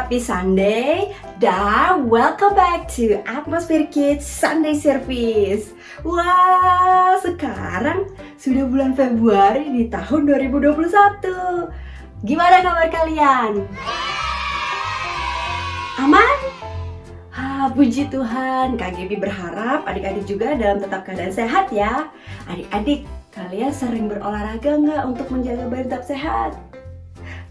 Happy Sunday dan welcome back to Atmosphere Kids Sunday Service. Wah, sekarang sudah bulan Februari di tahun 2021. Gimana kabar kalian? Aman? Puji Tuhan, Kak Gaby berharap adik-adik juga dalam tetap keadaan sehat ya. Adik-adik, kalian sering berolahraga nggak untuk menjaga badan tetap sehat?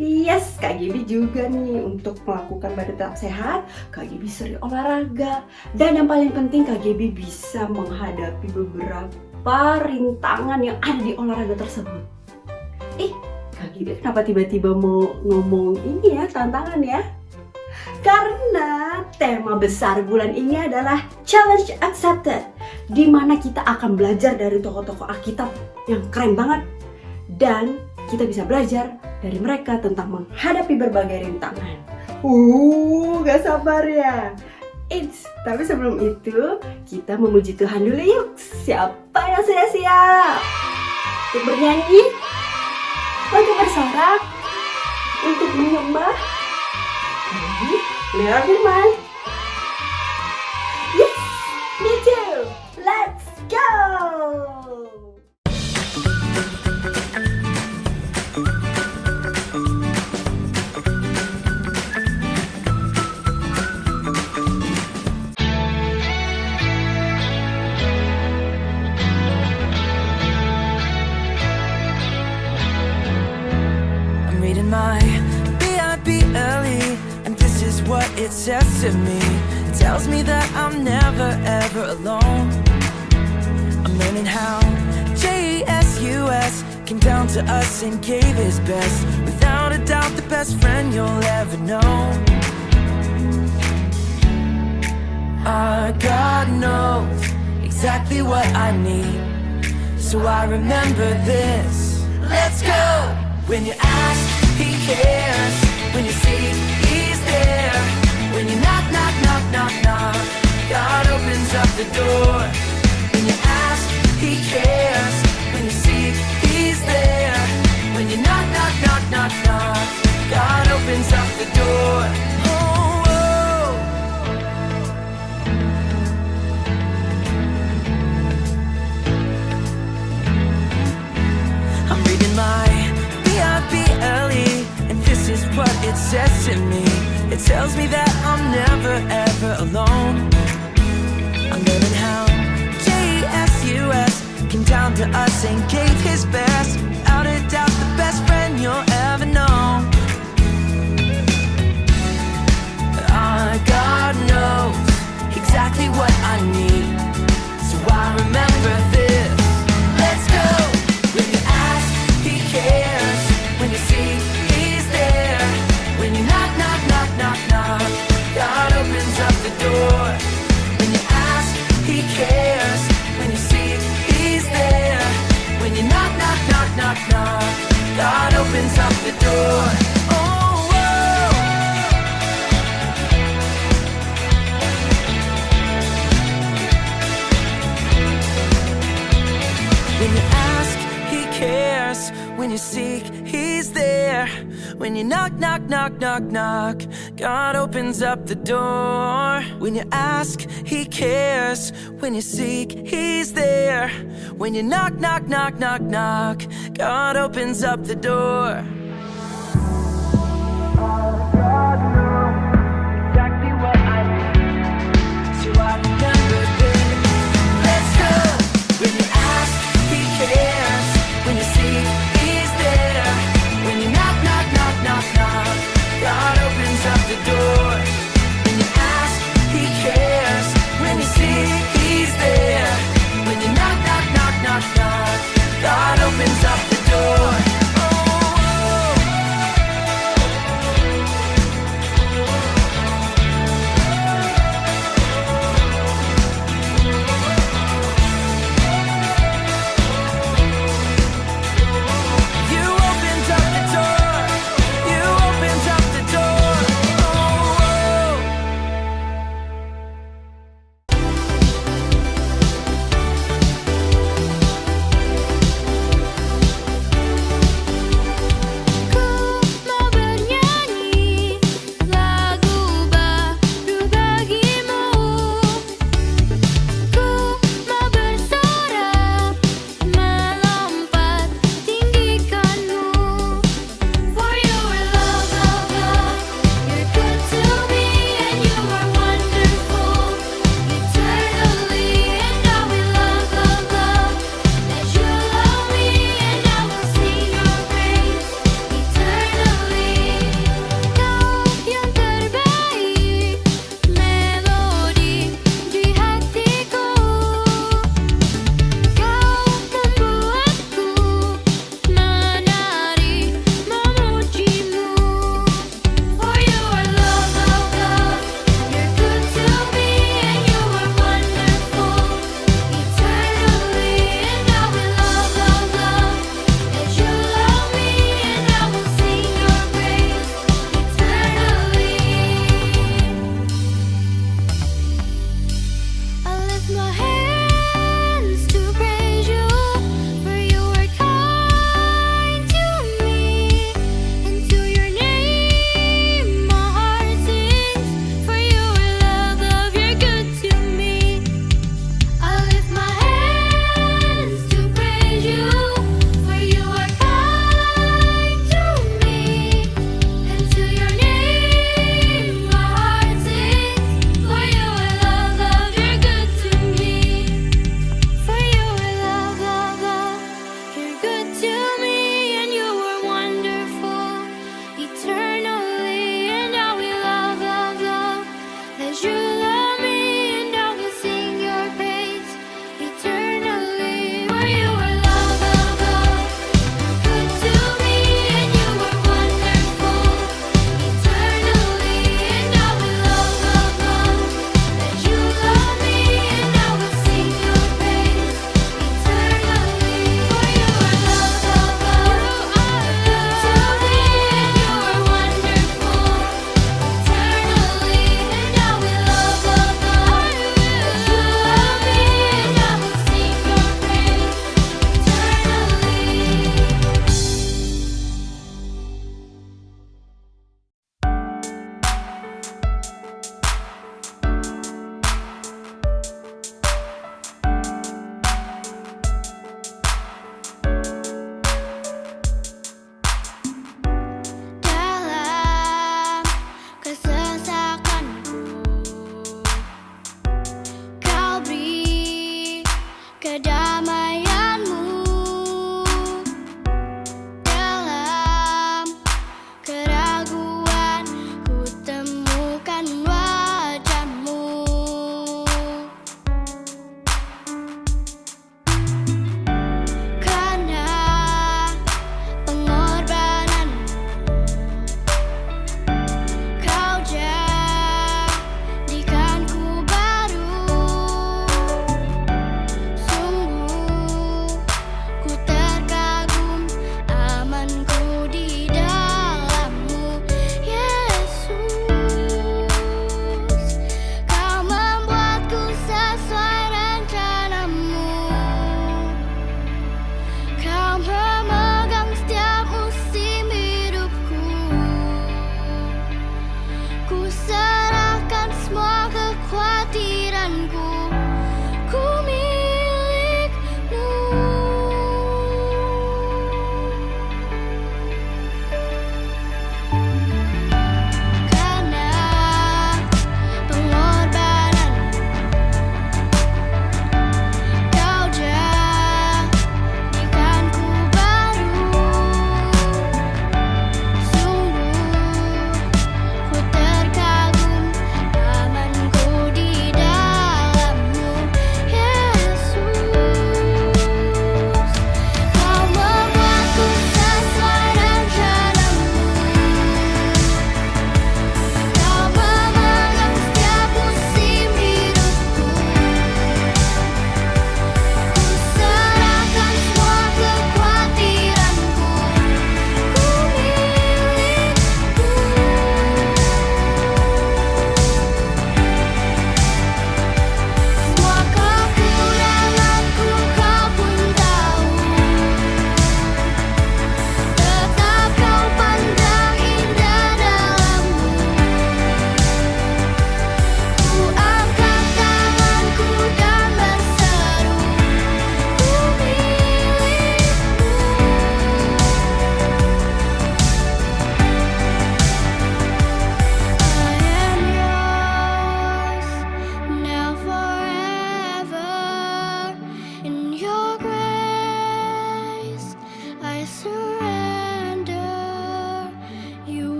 Yes, Kak Gaby juga nih untuk melakukan badan tetap sehat. Kak Gaby sering olahraga. Dan yang paling penting Kak Gaby bisa menghadapi beberapa rintangan yang ada di olahraga tersebut. Kak Gaby kenapa tiba-tiba mau ngomong ini ya, tantangan ya? Karena tema besar bulan ini adalah Challenge Accepted, di mana kita akan belajar dari tokoh-tokoh Alkitab yang keren banget. Dan kita bisa belajar dari mereka tentang menghadapi berbagai rintangan. Gak sabar ya. Tapi sebelum itu, kita memuji Tuhan dulu yuk. Siapa yang sudah siap? Untuk bernyanyi? Untuk bersorak? Untuk menyembah? Dengar firman? Yes, me too. Let's go. I'm reading my B-I-B-L-E, and this is what it says to me. It tells me that I'm never ever alone. I'm learning how Jesus came down to us and gave his best. Without a doubt the best friend you'll ever know. Our God knows exactly what I need, so I remember this. Let's go! When you ask, he cares. When you seek, he's there. When you knock, knock, knock, knock, knock, God opens up the door. When you ask, he cares. When you seek, he's there. When you knock, knock, knock, knock, knock, God opens up the door. Oh, oh. I'm reading my B-I-B-L-E, and this is what it says to me. It tells me that I'm never ever alone. I'm learning how Jesus came down to us and gave his best. Without a doubt the best friend you'll ever know. Our God knows exactly what I need, so I remember this. Let's go! When you ask, he cares. When you seek, he's there. When you knock, knock, knock, knock, knock, God opens up the door. When you ask, he cares. When you seek, he's there. When you knock, knock, knock, knock, knock, God opens up the door. Oh, whoa. When you ask, he cares. When you seek, he's there. When you knock, knock, knock, knock, knock, God opens up the door. When you ask, he cares. When you seek, he's there. When you knock, knock, knock, knock, knock, God opens up the door. God knows exactly what I need, so I remember this. Let's go! When you ask, he cares. When you seek, he's there. When you knock, knock, knock, knock, knock, God opens up the door. When you ask, he cares. When you seek, he's there. When you knock, knock, knock, knock, knock, God opens up the door. Oh,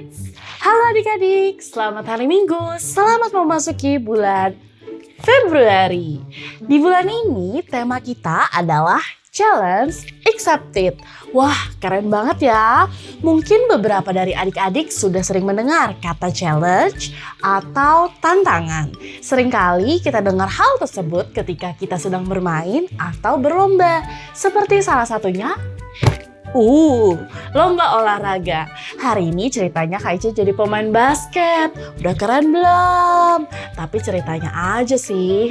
Kids. Halo adik-adik, selamat hari Minggu, selamat memasuki bulan Februari. Di bulan ini tema kita adalah Challenge Accepted. Wah, keren banget ya. Mungkin beberapa dari adik-adik sudah sering mendengar kata challenge atau tantangan. Seringkali kita dengar hal tersebut ketika kita sedang bermain atau berlomba. Seperti salah satunya lomba olahraga. Hari ini ceritanya Kak Ica jadi pemain basket. Udah keren belum? Tapi ceritanya aja sih.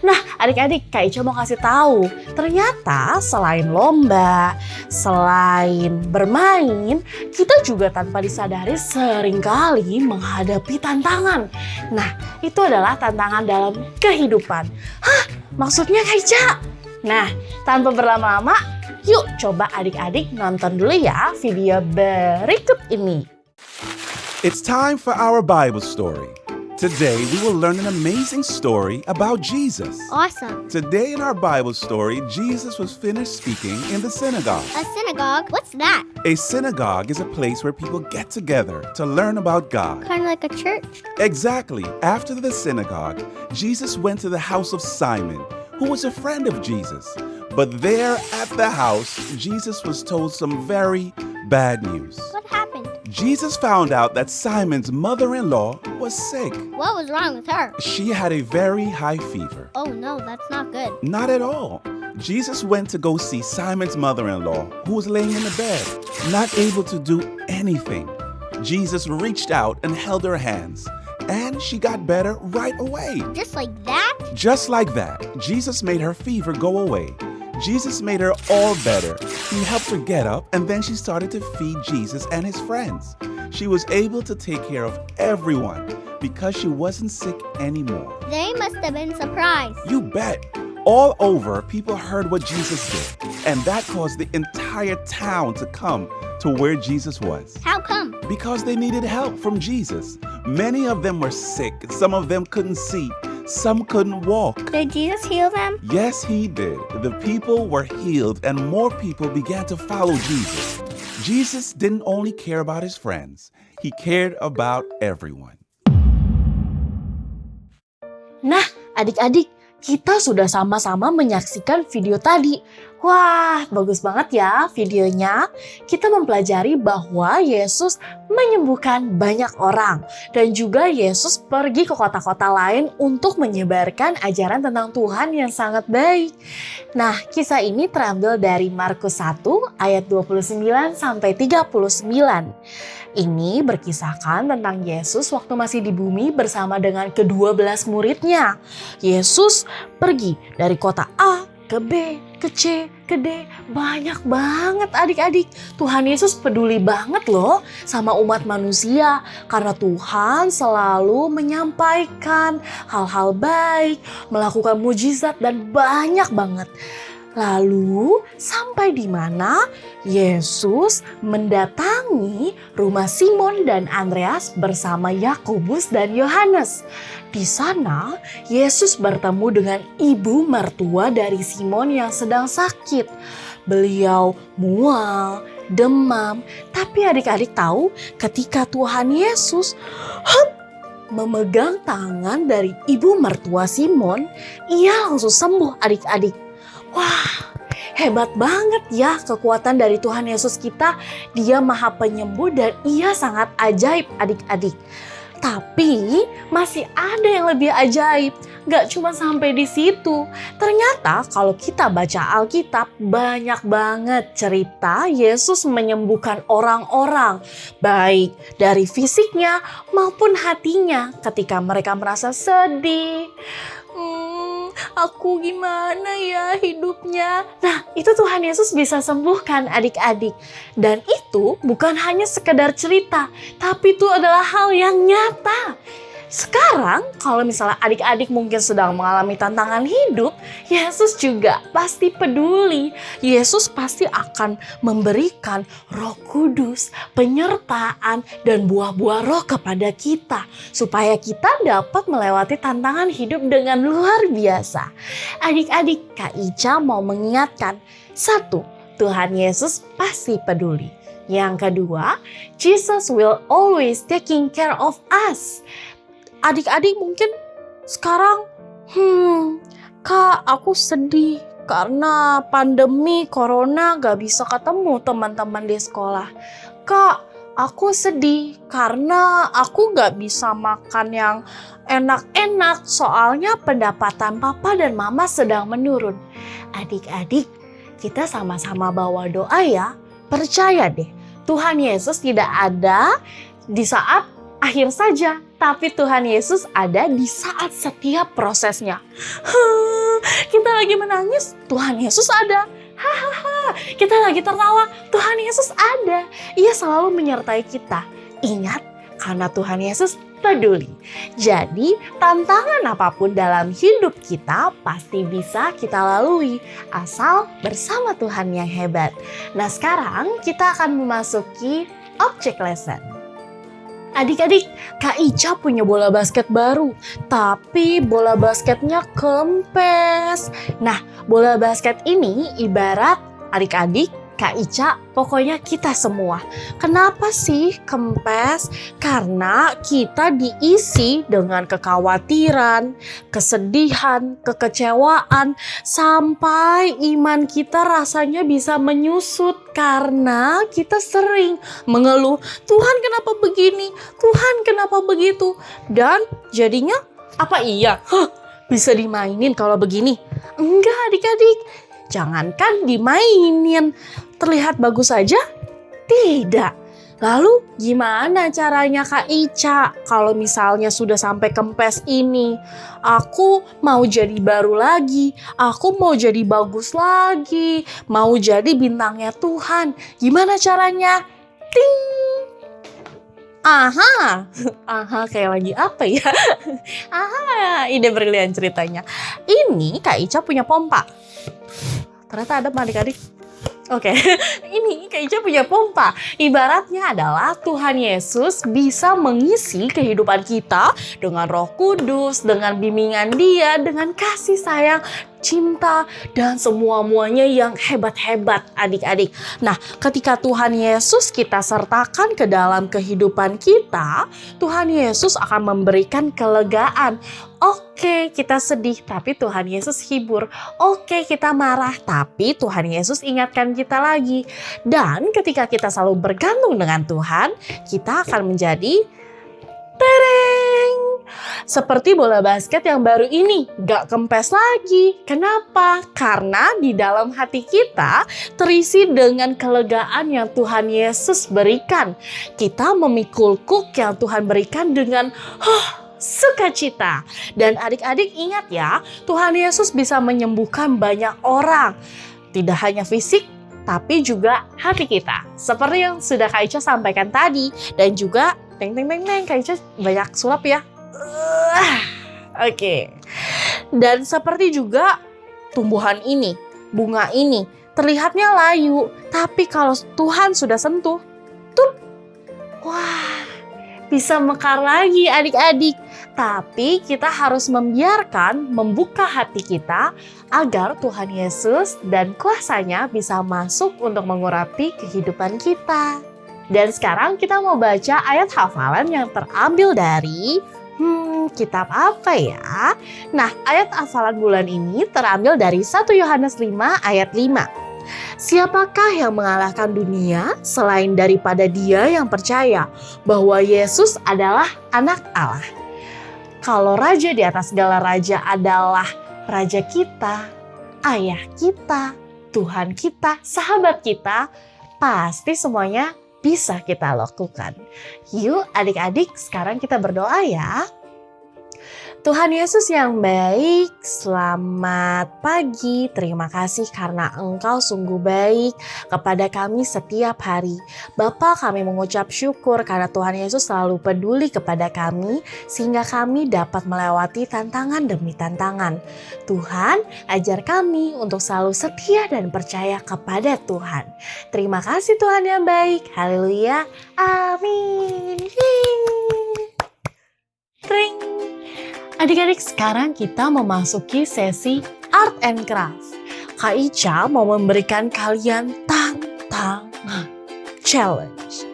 Nah, adik-adik, Kak Ica mau kasih tahu. Ternyata selain lomba, selain bermain, kita juga tanpa disadari seringkali menghadapi tantangan. Nah, itu adalah tantangan dalam kehidupan. Hah? Maksudnya Kak Ica? Nah, tanpa berlama-lama, yuk coba adik-adik nonton dulu ya video berikut ini. It's time for our Bible story. Today we will learn an amazing story about Jesus. Awesome. Today in our Bible story, Jesus was finished speaking in the synagogue. A synagogue? What's that? A synagogue is a place where people get together to learn about God. Kind of like a church? Exactly. After the synagogue, Jesus went to the house of Simon, who was a friend of Jesus. But there at the house, Jesus was told some very bad news. What happened? Jesus found out that Simon's mother-in-law was sick. What was wrong with her? She had a very high fever. Oh no, that's not good. Not at all. Jesus went to go see Simon's mother-in-law, who was laying in the bed, not able to do anything. Jesus reached out and held her hands, and she got better right away. Just like that? Just like that, Jesus made her fever go away. Jesus made her all better. He helped her get up, and then she started to feed Jesus and his friends. She was able to take care of everyone because she wasn't sick anymore. They must have been surprised. You bet. All over, people heard what Jesus did, and that caused the entire town to come to where Jesus was. How come? Because they needed help from Jesus. Many of them were sick. Some of them couldn't see. Some couldn't walk. Did Jesus heal them? Yes, he did. The people were healed and more people began to follow Jesus. Jesus didn't only care about his friends. He cared about everyone. Nah, adik-adik, kita sudah sama-sama menyaksikan video tadi. Wah, bagus banget ya videonya. Kita mempelajari bahwa Yesus menyembuhkan banyak orang. Dan juga Yesus pergi ke kota-kota lain untuk menyebarkan ajaran tentang Tuhan yang sangat baik. Nah, kisah ini terambil dari Markus 1 ayat 29 sampai 39. Ini berkisahkan tentang Yesus waktu masih di bumi bersama dengan ke-12 muridnya. Yesus pergi dari kota A ke B, ke C, ke D. Banyak banget adik-adik. Tuhan Yesus peduli banget loh sama umat manusia. Karena Tuhan selalu menyampaikan hal-hal baik, melakukan mujizat dan banyak banget. Lalu sampai di mana Yesus mendatangi rumah Simon dan Andreas bersama Yakobus dan Yohanes. Di sana Yesus bertemu dengan ibu mertua dari Simon yang sedang sakit. Beliau mual, demam, tapi adik-adik tahu ketika Tuhan Yesus memegang tangan dari ibu mertua Simon, ia langsung sembuh adik-adik. Wah, hebat banget ya kekuatan dari Tuhan Yesus kita. Dia Maha Penyembuh dan ia sangat ajaib adik-adik. Tapi masih ada yang lebih ajaib. Gak cuma sampai di situ. Ternyata kalau kita baca Alkitab banyak banget cerita Yesus menyembuhkan orang-orang. Baik dari fisiknya maupun hatinya ketika mereka merasa sedih. Aku gimana ya hidupnya? Nah, itu Tuhan Yesus bisa sembuhkan adik-adik. Dan itu bukan hanya sekedar cerita, tapi itu adalah hal yang nyata. Sekarang kalau misalnya adik-adik mungkin sedang mengalami tantangan hidup, Yesus juga pasti peduli. Yesus pasti akan memberikan Roh Kudus, penyertaan dan buah-buah roh kepada kita. Supaya kita dapat melewati tantangan hidup dengan luar biasa. Adik-adik, Kak Ica mau mengingatkan, 1. Tuhan Yesus pasti peduli. Yang kedua, Jesus will always taking care of us. Adik-adik mungkin sekarang, Kak, aku sedih karena pandemi corona gak bisa ketemu teman-teman di sekolah. Kak, aku sedih karena aku gak bisa makan yang enak-enak soalnya pendapatan papa dan mama sedang menurun. Adik-adik, kita sama-sama bawa doa ya. Percaya deh, Tuhan Yesus tidak ada di saat akhir saja, tapi Tuhan Yesus ada di saat setiap prosesnya. Kita lagi menangis, Tuhan Yesus ada. Hahaha, kita lagi tertawa, Tuhan Yesus ada. Ia selalu menyertai kita. Ingat, karena Tuhan Yesus peduli. Jadi, tantangan apapun dalam hidup kita pasti bisa kita lalui, asal bersama Tuhan yang hebat. Nah, sekarang kita akan memasuki object lesson. Adik-adik, Kak Ica punya bola basket baru, tapi bola basketnya kempes. Nah, bola basket ini ibarat adik-adik, Kak Ica, pokoknya kita semua. Kenapa sih kempes? Karena kita diisi dengan kekhawatiran, kesedihan, kekecewaan, sampai iman kita rasanya bisa menyusut karena kita sering mengeluh, Tuhan kenapa begini? Tuhan kenapa begitu? Dan jadinya apa iya? Bisa dimainin kalau begini? Enggak adik-adik. Jangankan dimainin, terlihat bagus saja? Tidak. Lalu gimana caranya Kak Ica kalau misalnya sudah sampai kempes ini? Aku mau jadi baru lagi, aku mau jadi bagus lagi, mau jadi bintangnya Tuhan. Gimana caranya? Ting! Aha, kayak lagi apa ya? Aha, ide brilian ceritanya. Ini Kak Ica punya pompa. Ternyata ada adik-adik. Oke, ini Kak Ica punya pompa. Ibaratnya adalah Tuhan Yesus bisa mengisi kehidupan kita dengan Roh Kudus, dengan bimbingan Dia, dengan kasih sayang, cinta, dan semua-muanya yang hebat-hebat adik-adik. Nah, ketika Tuhan Yesus kita sertakan ke dalam kehidupan kita, Tuhan Yesus akan memberikan kelegaan. Oke, kita sedih, tapi Tuhan Yesus hibur. Oke, kita marah, tapi Tuhan Yesus ingatkan kita lagi. Dan ketika kita selalu bergantung dengan Tuhan, kita akan menjadi tereng. Seperti bola basket yang baru ini, gak kempes lagi. Kenapa? Karena di dalam hati kita terisi dengan kelegaan yang Tuhan Yesus berikan. Kita memikul kuk yang Tuhan berikan dengan sukacita. Dan adik-adik ingat ya, Tuhan Yesus bisa menyembuhkan banyak orang. Tidak hanya fisik, tapi juga hati kita. Seperti yang sudah Kak Ica sampaikan tadi. Dan juga, Kak Ica banyak sulap ya. Oke. Dan seperti juga tumbuhan ini, bunga ini, terlihatnya layu. Tapi kalau Tuhan sudah sentuh, wah, bisa mekar lagi adik-adik. Tapi kita harus membuka hati kita agar Tuhan Yesus dan kuasanya bisa masuk untuk mengurapi kehidupan kita. Dan sekarang kita mau baca ayat hafalan yang terambil dari kitab apa ya? Nah, ayat hafalan bulan ini terambil dari 1 Yohanes 5 ayat 5. Siapakah yang mengalahkan dunia selain daripada dia yang percaya bahwa Yesus adalah anak Allah? Kalau raja di atas segala raja adalah raja kita, ayah kita, Tuhan kita, sahabat kita, pasti semuanya bisa kita lakukan. Yuk adik-adik, sekarang kita berdoa ya. Tuhan Yesus yang baik, selamat pagi. Terima kasih karena Engkau sungguh baik kepada kami setiap hari. Bapa, kami mengucap syukur karena Tuhan Yesus selalu peduli kepada kami sehingga kami dapat melewati tantangan demi tantangan. Tuhan, ajar kami untuk selalu setia dan percaya kepada Tuhan. Terima kasih Tuhan yang baik. Haleluya. Amin. Ring. Adik-adik, sekarang kita memasuki sesi Art and Craft. Kak Ica mau memberikan kalian tantangan. challenge.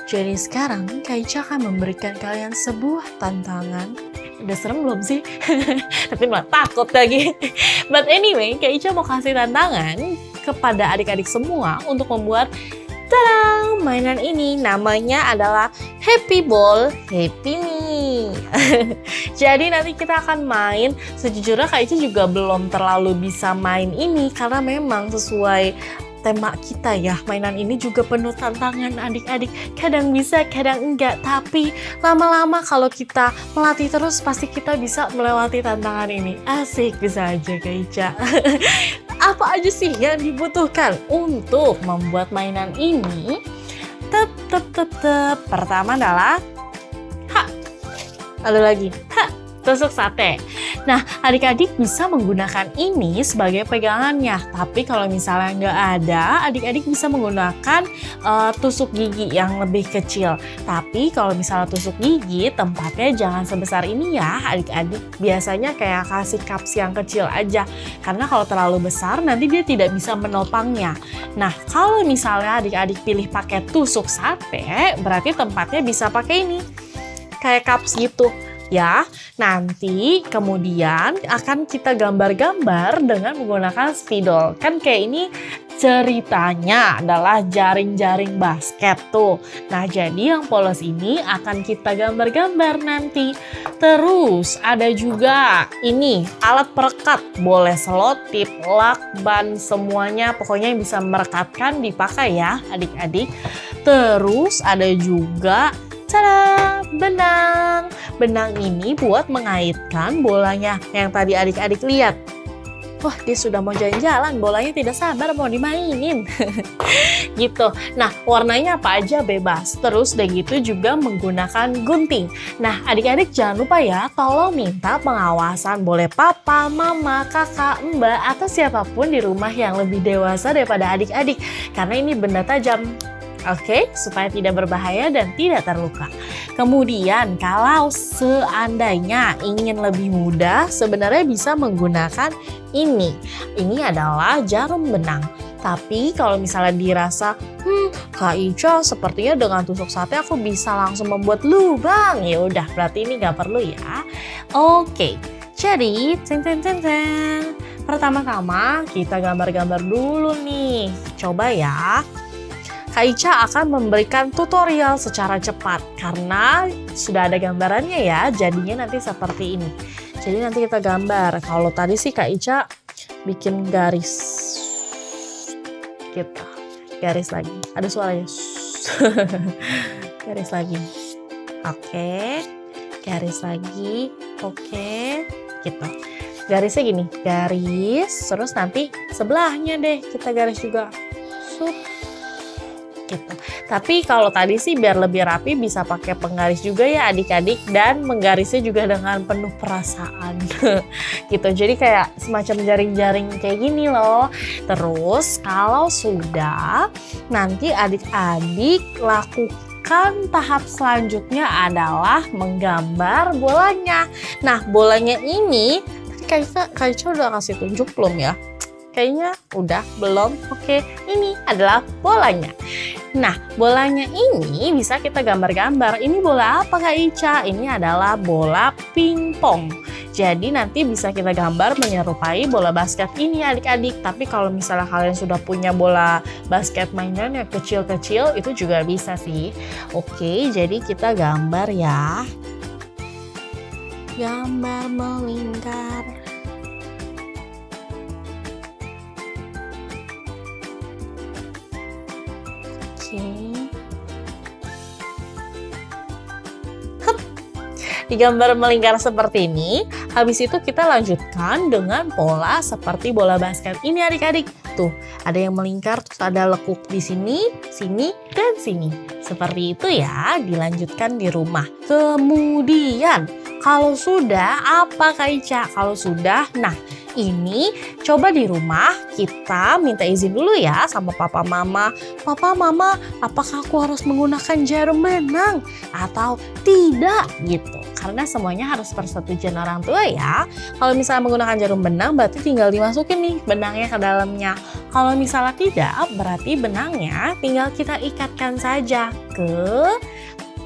Jadi sekarang Kak Ica akan memberikan kalian sebuah tantangan. Udah serem belum sih? Tapi malah takut lagi. But anyway, Kak Ica mau kasih tantangan kepada adik-adik semua untuk membuat mainan ini. Namanya adalah Happy Ball Happy Me. Jadi nanti kita akan main. Sejujurnya Kak Ica juga belum terlalu bisa main ini karena memang sesuai tema kita ya. Mainan ini juga penuh tantangan adik-adik. Kadang bisa, kadang enggak. Tapi lama-lama kalau kita melatih terus pasti kita bisa melewati tantangan ini. Asik, bisa aja Kak Ica. Apa aja sih yang dibutuhkan untuk membuat mainan ini? Pertama adalah ada lagi tusuk sate. Nah, adik-adik bisa menggunakan ini sebagai pegangannya. Tapi kalau misalnya nggak ada, adik-adik bisa menggunakan tusuk gigi yang lebih kecil. Tapi kalau misalnya tusuk gigi, tempatnya jangan sebesar ini ya, adik-adik. Biasanya kayak kasih cups yang kecil aja. Karena kalau terlalu besar, nanti dia tidak bisa menopangnya. Nah, kalau misalnya adik-adik pilih pakai tusuk sate, berarti tempatnya bisa pakai ini. Kayak cups gitu. Ya, nanti kemudian akan kita gambar-gambar dengan menggunakan spidol. Kan kayak ini ceritanya adalah jaring-jaring basket tuh. Nah, jadi yang polos ini akan kita gambar-gambar nanti. Terus ada juga ini alat perekat. Boleh selotip, lakban, semuanya pokoknya yang bisa merekatkan dipakai ya adik-adik. Terus ada juga benang. Benang ini buat mengaitkan bolanya yang tadi adik-adik lihat. Wah, dia sudah mau jalan-jalan, bolanya tidak sabar mau dimainin. Gitu. Nah, warnanya apa aja bebas. Terus udah gitu juga menggunakan gunting. Nah, adik-adik jangan lupa ya, tolong minta pengawasan. Boleh papa, mama, kakak, mbak, atau siapapun di rumah yang lebih dewasa daripada adik-adik. Karena ini benda tajam. Oke, supaya tidak berbahaya dan tidak terluka. Kemudian, kalau seandainya ingin lebih mudah, sebenarnya bisa menggunakan ini. Ini adalah jarum benang. Tapi kalau misalnya dirasa, Kak Ica sepertinya dengan tusuk sate aku bisa langsung membuat lubang. Ya udah, berarti ini nggak perlu ya. Oke, jadi pertama-tama kita gambar-gambar dulu nih. Coba ya. Kak Ica akan memberikan tutorial secara cepat karena sudah ada gambarannya ya, jadinya nanti seperti ini. Jadi nanti kita gambar. Kalau tadi sih Kak Ica bikin garis gitu, garis lagi. Ada suaranya. Garis lagi. Oke. Garis lagi. Oke. Gitu. Garisnya gini, garis, terus nanti sebelahnya deh kita garis juga. Gitu. Tapi kalau tadi sih biar lebih rapi bisa pakai penggaris juga ya adik-adik, dan menggarisnya juga dengan penuh perasaan. Gitu. Jadi kayak semacam jaring-jaring kayak gini loh. Terus kalau sudah, nanti adik-adik lakukan tahap selanjutnya adalah menggambar bolanya. Nah, bolanya ini tadi Kak Ica udah kasih tunjuk belum ya? Kayaknya udah, belum? Oke, ini adalah bolanya. Nah, bolanya ini bisa kita gambar-gambar. Ini bola apa Kak Ica? Ini adalah bola pingpong. Jadi nanti bisa kita gambar menyerupai bola basket ini adik-adik. Tapi kalau misalnya kalian sudah punya bola basket mainan yang kecil-kecil, itu juga bisa sih. Oke, jadi kita gambar ya. Gambar melingkar. Digambar melingkar seperti ini. Habis itu kita lanjutkan dengan pola seperti bola basket ini adik-adik. Tuh, ada yang melingkar, terus ada lekuk di sini, sini, dan sini. Seperti itu ya, dilanjutkan di rumah. Kemudian, kalau sudah, apa Kak Ica? Kalau sudah, nah ini coba di rumah kita minta izin dulu ya sama papa mama. Papa mama, apakah aku harus menggunakan jarum benang atau tidak gitu? Karena semuanya harus persetujuan orang tua ya. Kalau misalnya menggunakan jarum benang berarti tinggal dimasukin nih benangnya ke dalamnya. Kalau misalnya tidak, berarti benangnya tinggal kita ikatkan saja ke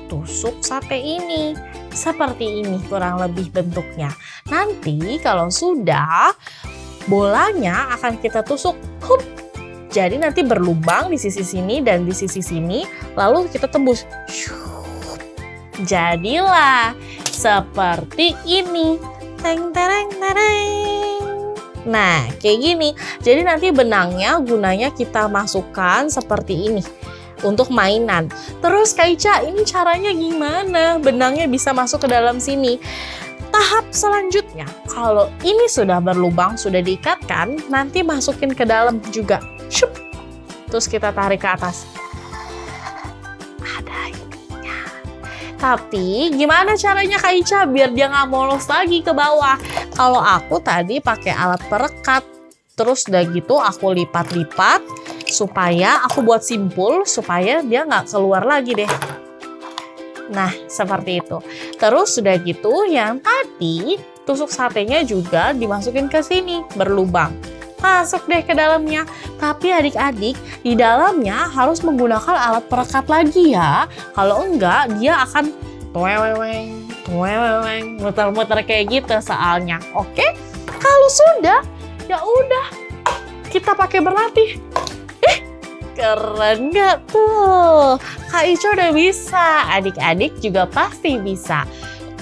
tusuk sate ini. Seperti ini kurang lebih bentuknya. Nanti kalau sudah, bolanya akan kita tusuk. Hup. Jadi nanti berlubang di sisi sini dan di sisi sini, lalu kita tembus. Jadilah seperti ini. Teng tereng tereng. Nah, kayak gini. Jadi nanti benangnya gunanya kita masukkan seperti ini untuk mainan. Terus Kak Ica, ini caranya gimana? Benangnya bisa masuk ke dalam sini. Tahap selanjutnya, kalau ini sudah berlubang, sudah diikatkan, nanti masukin ke dalam juga. Shup. Terus kita tarik ke atas. Ada ininya. Tapi gimana caranya Kak Ica biar dia nggak molos lagi ke bawah? Kalau aku tadi pakai alat perekat, terus udah gitu aku lipat-lipat supaya aku buat simpul supaya dia nggak keluar lagi deh. Nah, seperti itu. Terus sudah gitu yang tadi tusuk satenya juga dimasukin ke sini, berlubang. Masuk deh ke dalamnya. Tapi adik-adik, di dalamnya harus menggunakan alat perekat lagi ya. Kalau enggak, dia akan muter-muter kayak gitu soalnya. Oke? Kalau sudah, ya udah kita pakai berlatih. Keren nggak tuh? Kak Ica udah bisa, adik-adik juga pasti bisa.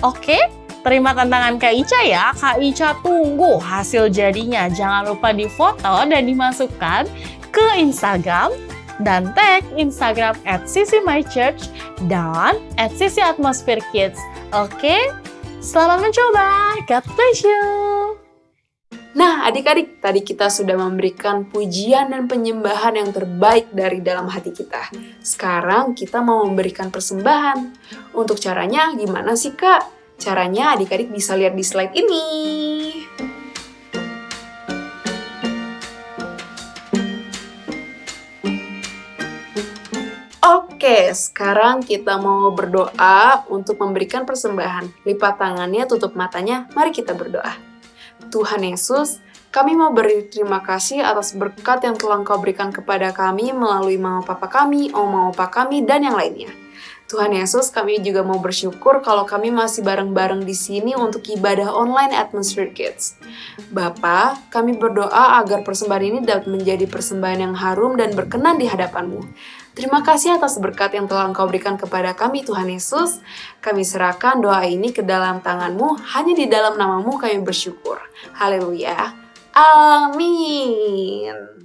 Oke? Terima tantangan Kak Ica ya. Kak Ica tunggu hasil jadinya. Jangan lupa difoto dan dimasukkan ke Instagram dan tag Instagram @ccmychurch dan @ccatmospherekids. Oke? Selamat mencoba. God bless you. Nah, adik-adik, tadi kita sudah memberikan pujian dan penyembahan yang terbaik dari dalam hati kita. Sekarang kita mau memberikan persembahan. Untuk caranya gimana sih, Kak? Caranya adik-adik bisa lihat di slide ini. Oke, sekarang kita mau berdoa untuk memberikan persembahan. Lipat tangannya, tutup matanya, mari kita berdoa. Tuhan Yesus, kami mau beri terima kasih atas berkat yang telah Engkau berikan kepada kami melalui mama papa kami, oma opa kami, dan yang lainnya. Tuhan Yesus, kami juga mau bersyukur kalau kami masih bareng-bareng di sini untuk ibadah online Atmosphere Kids. Bapa, kami berdoa agar persembahan ini dapat menjadi persembahan yang harum dan berkenan di hadapan-Mu. Terima kasih atas berkat yang telah Engkau berikan kepada kami, Tuhan Yesus. Kami serahkan doa ini ke dalam tangan-Mu, hanya di dalam nama-Mu kami bersyukur. Haleluya. Amin.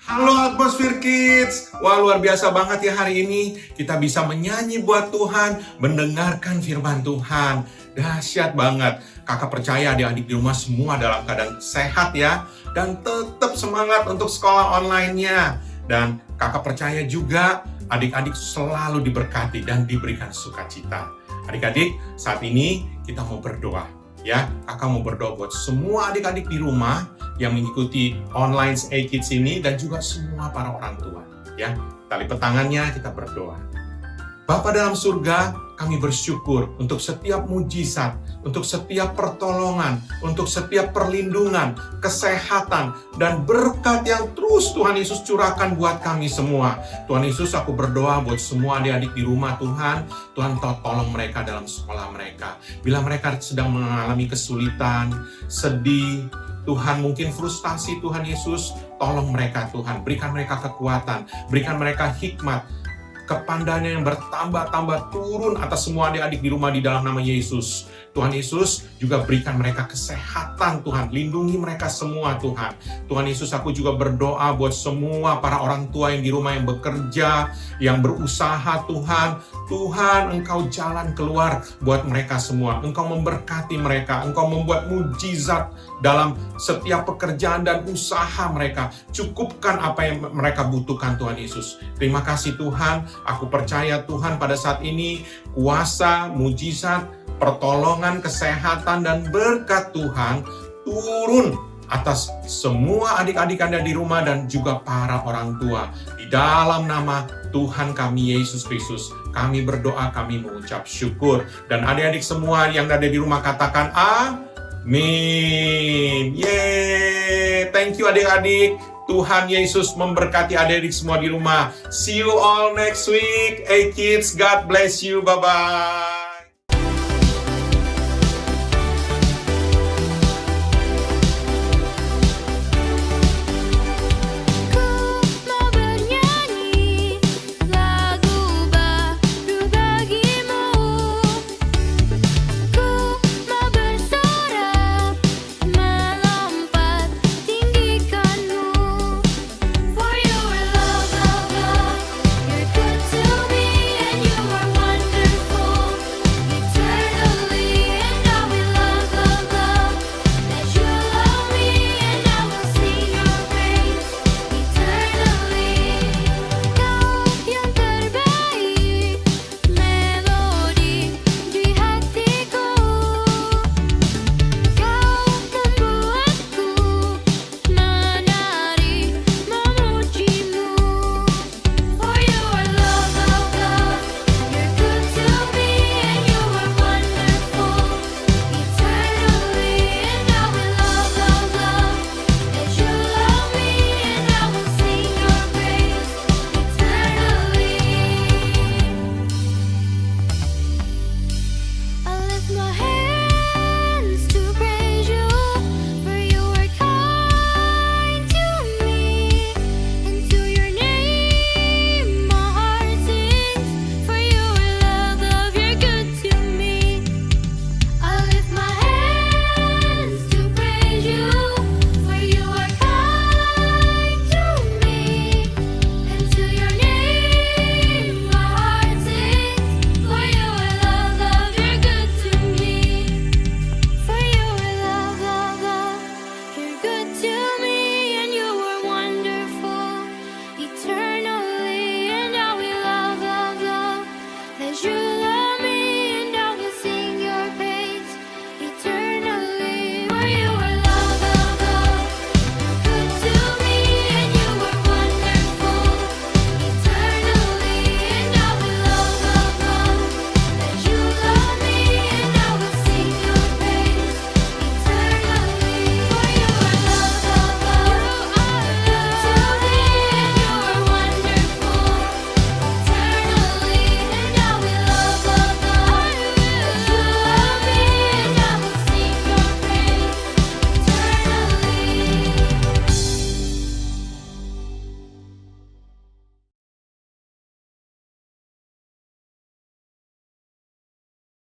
Halo Atmosphere Kids. Wah, luar biasa banget ya hari ini. Kita bisa menyanyi buat Tuhan, mendengarkan firman Tuhan. Dahsyat banget. Kakak percaya adik-adik di rumah semua dalam keadaan sehat ya. Dan tetap semangat untuk sekolah online-nya. Dan kakak percaya juga adik-adik selalu diberkati dan diberikan sukacita. Adik-adik, saat ini kita mau berdoa. Ya, kakak mau berdoa buat semua adik-adik di rumah yang mengikuti online A-Kids ini dan juga semua para orang tua. Ya, tali tangannya kita berdoa. Bapa dalam surga, kami bersyukur untuk setiap mujizat, untuk setiap pertolongan, untuk setiap perlindungan, kesehatan, dan berkat yang terus Tuhan Yesus curahkan buat kami semua. Tuhan Yesus, aku berdoa buat semua adik-adik di rumah Tuhan. Tuhan tolong mereka dalam sekolah mereka. Bila mereka sedang mengalami kesulitan, sedih, Tuhan mungkin frustasi, Tuhan Yesus, tolong mereka Tuhan. Berikan mereka kekuatan, berikan mereka hikmat, kepandaian yang bertambah-tambah turun atas semua adik-adik di rumah di dalam nama Yesus. Tuhan Yesus juga berikan mereka kesehatan Tuhan. Lindungi mereka semua Tuhan. Tuhan Yesus, aku juga berdoa buat semua para orang tua yang di rumah yang bekerja, yang berusaha Tuhan. Tuhan, Engkau jalan keluar buat mereka semua. Engkau memberkati mereka. Engkau membuat mujizat dalam setiap pekerjaan dan usaha mereka. Cukupkan apa yang mereka butuhkan Tuhan Yesus. Terima kasih Tuhan. Aku percaya Tuhan pada saat ini kuasa, mujizat, pertolongan, kesehatan, dan berkat Tuhan turun atas semua adik-adik Anda di rumah dan juga para orang tua. Di dalam nama Tuhan kami Yesus Kristus, kami berdoa, kami mengucap syukur. Dan adik-adik semua yang ada di rumah katakan amin. Yeay, thank you adik-adik. Tuhan Yesus memberkati adik-adik semua di rumah. See you all next week. Hey kids, God bless you. Bye-bye.